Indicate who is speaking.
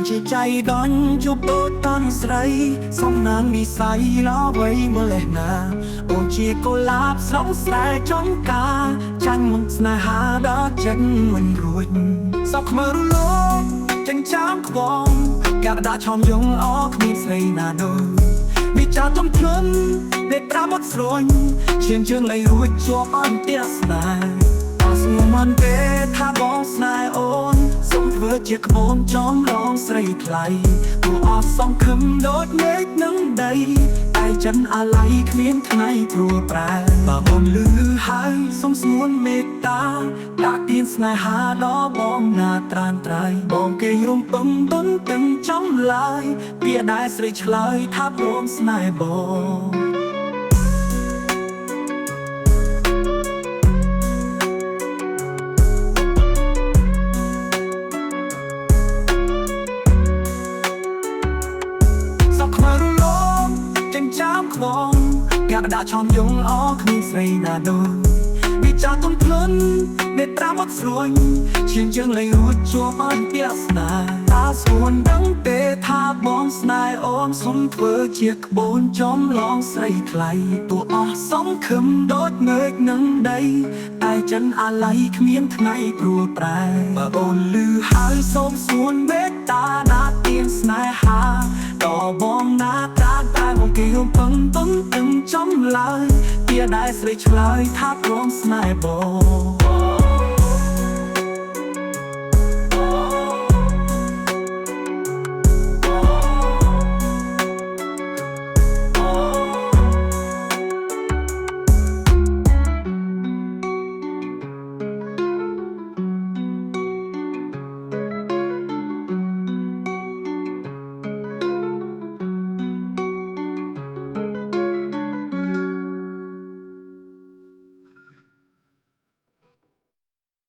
Speaker 1: ជាចៃដន្យជួបដូរតាន់ស្រីសំណាងនិស័យល្អវៃម្លេះណាអូនជាកុលាបស្រស់ស្រែចំការចាញ់មុខស្នេហាដល់ចិត្តមិនរួចសោកខ្មើរលោចិញ្ចាំខ្វងកាក់ដាក់ឆោមយងអគ្មានស្រីណាដូចវិចារទំភ្លឹមដែលប្រាំអត់ស្រួញឈានជើងលៃរួចជាប់អន្ទាក់ស្នេហ៍អស់ស្ងមិនទេថាបងស្នេហ៍អូនសូមធ្វើជាក្បូនចំឡងស្រីថ្លៃព្រោះអស់សង្ឃឹមដូចមេឃនឹងដីតែចិនអាឡ័យគ្មានថ្ងៃព្រួលប្រែបើបងលឺហើយសូមស្ងួនមេត្តាដាក់ទានស្នេហាដល់បងណាត្រានត្រៃបងគេរំពឹងទុនទាំងចំឡាយពាក្យដែលស្រីឆ្លើយថាព្រមស្នេហ៍បងកាក់ដាក់ឆោមយងអគ្មានស្រីណាដូចវិចារទំភ្លឹមមេត្រាមកស្រួញឈានជើងលៃរួចជាប់អន្ទាក់ស្នេហ៍តាស្រួនដឹងទេថាបងស្នេហ៍អូនសុំធ្វើជាក្បូនចំឡងស្រីថ្លៃទោះអស់សង្ឃឹមដូចមេឃនឹងដីតែចិនអាឡ័យគ្មានថ្ងៃព្រួលប្រែបើអូនលឺហើយសូមសួនមេត្តាណាទានស្នេហាដល់បងណាតាតែមកគេរំពឹងទុនទាំងចំឡើយពាក្យដែលស្រីឆ្លើយថាព្រមស្នេហ៍បង